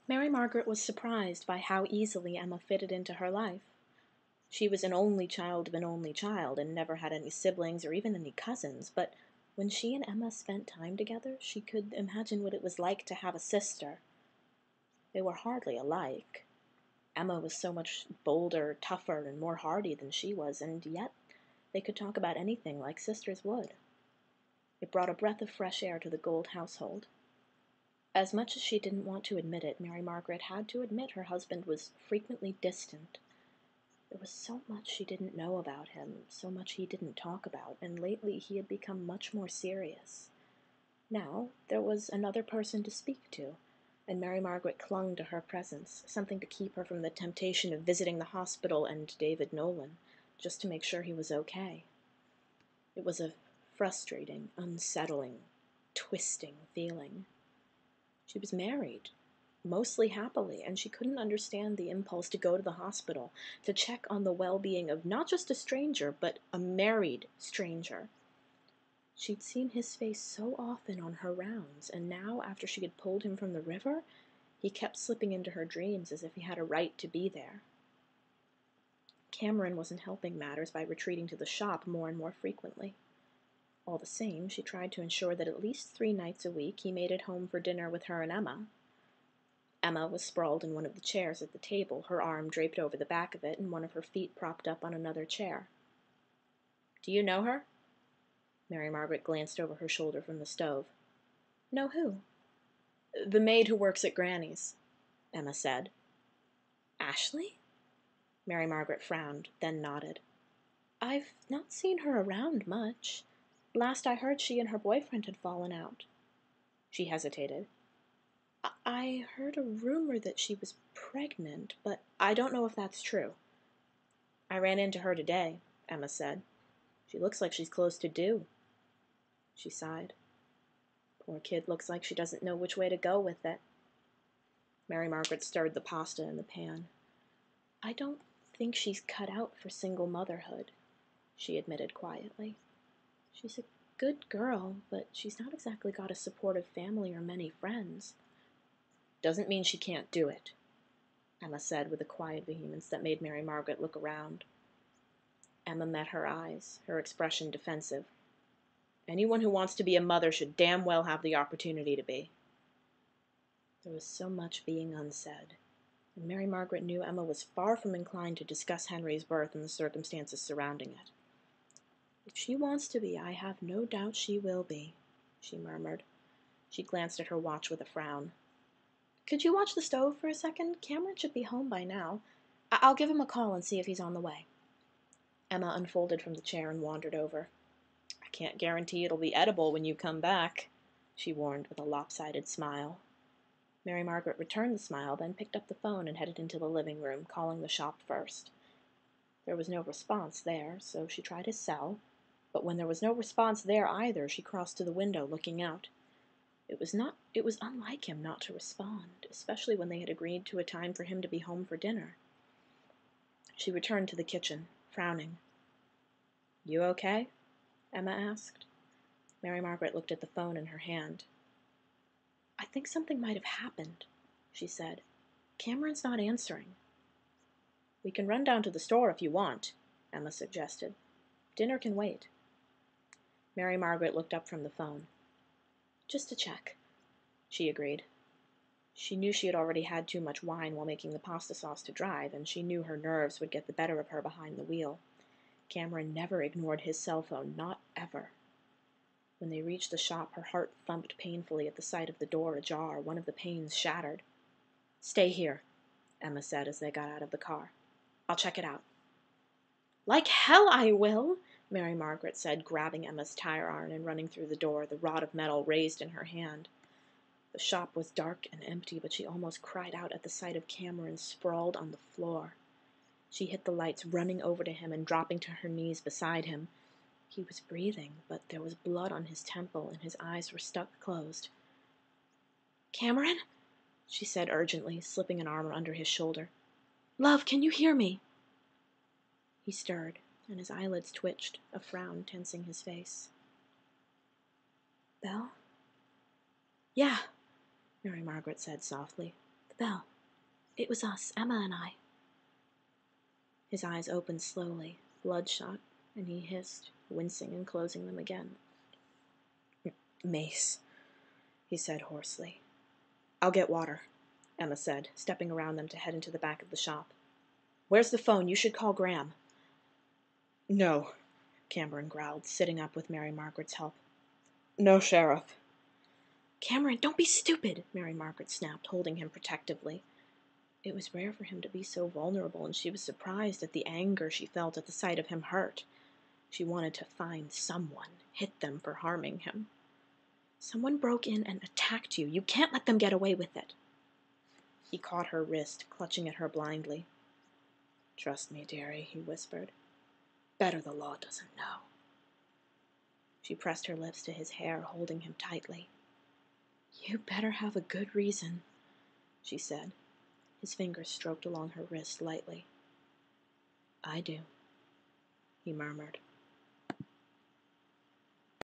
Mary Margaret was surprised by how easily Emma fitted into her life. She was an only child of an only child and never had any siblings or even any cousins, but when she and Emma spent time together, she could imagine what it was like to have a sister. They were hardly alike. Emma was so much bolder, tougher, and more hardy than she was, and yet they could talk about anything like sisters would. It brought a breath of fresh air to the Gold household. As much as she didn't want to admit it, Mary Margaret had to admit her husband was frequently distant. There was so much she didn't know about him, so much he didn't talk about, and lately he had become much more serious. Now there was another person to speak to, and Mary Margaret clung to her presence, something to keep her from the temptation of visiting the hospital and David Nolan, just to make sure he was okay. It was a frustrating, unsettling, twisting feeling. She was married, mostly happily, and she couldn't understand the impulse to go to the hospital, to check on the well-being of not just a stranger, but a married stranger. She'd seen his face so often on her rounds, and now, after she had pulled him from the river, he kept slipping into her dreams as if he had a right to be there. Cameron wasn't helping matters by retreating to the shop more and more frequently. All the same, she tried to ensure that at least 3 nights a week he made it home for dinner with her and Emma. Emma was sprawled in one of the chairs at the table, her arm draped over the back of it and one of her feet propped up on another chair. "Do you know her?" Mary Margaret glanced over her shoulder from the stove. "Know who?" "The maid who works at Granny's," Emma said. "Ashley?" Mary Margaret frowned, then nodded. "I've not seen her around much. Last I heard, she and her boyfriend had fallen out." She hesitated. "I heard a rumor that she was pregnant, but I don't know if that's true." "I ran into her today," Emma said. "She looks like she's close to due." She sighed. "Poor kid looks like she doesn't know which way to go with it." Mary Margaret stirred the pasta in the pan. "I don't think she's cut out for single motherhood," she admitted quietly. "She's a good girl, but she's not exactly got a supportive family or many friends." "Doesn't mean she can't do it," Emma said with a quiet vehemence that made Mary Margaret look around. Emma met her eyes, her expression defensive. "Anyone who wants to be a mother should damn well have the opportunity to be." There was so much being unsaid, and Mary Margaret knew Emma was far from inclined to discuss Henry's birth and the circumstances surrounding it. "If she wants to be, I have no doubt she will be," she murmured. She glanced at her watch with a frown. "Could you watch the stove for a second? Cameron should be home by now. I'll give him a call and see if he's on the way." Emma unfolded from the chair and wandered over. "I can't guarantee it'll be edible when you come back," she warned with a lopsided smile. Mary Margaret returned the smile, then picked up the phone and headed into the living room, calling the shop first. There was no response there, so she tried his cell, but when there was no response there either, she crossed to the window, looking out. It was unlike him not to respond, especially when they had agreed to a time for him to be home for dinner. She returned to the kitchen, frowning. "You okay?" Emma asked. Mary Margaret looked at the phone in her hand. "I think something might have happened," she said. "Cameron's not answering." "We can run down to the store if you want," Emma suggested. "Dinner can wait." Mary Margaret looked up from the phone. "Just to check," she agreed. She knew she had already had too much wine while making the pasta sauce to drive, and she knew her nerves would get the better of her behind the wheel. Cameron never ignored his cell phone, not ever. When they reached the shop, her heart thumped painfully at the sight of the door ajar, one of the panes shattered. "Stay here," Emma said as they got out of the car. "I'll check it out." "Like hell I will," Mary Margaret said, grabbing Emma's tire iron and running through the door, the rod of metal raised in her hand. The shop was dark and empty, but she almost cried out at the sight of Cameron sprawled on the floor. She hit the lights, running over to him and dropping to her knees beside him. He was breathing, but there was blood on his temple and his eyes were stuck closed. "Cameron?" she said urgently, slipping an arm under his shoulder. "Love, can you hear me?" He stirred, and his eyelids twitched, a frown tensing his face. "Belle?" "Yeah," Mary Margaret said softly. The bell. It was us, Emma and I. His eyes opened slowly, bloodshot, and he hissed, wincing and closing them again. Mace, he said hoarsely. I'll get water, Emma said, stepping around them to head into the back of the shop. Where's the phone? You should call Graham. No, Cameron growled, sitting up with Mary Margaret's help. No, Sheriff. Cameron, don't be stupid, Mary Margaret snapped, holding him protectively. It was rare for him to be so vulnerable, and she was surprised at the anger she felt at the sight of him hurt. She wanted to find someone, hit them for harming him. Someone broke in and attacked you. You can't let them get away with it. He caught her wrist, clutching at her blindly. Trust me, dearie, he whispered. Better the law doesn't know. She pressed her lips to his hair, holding him tightly. You better have a good reason, she said. His fingers stroked along her wrist lightly. I do, he murmured.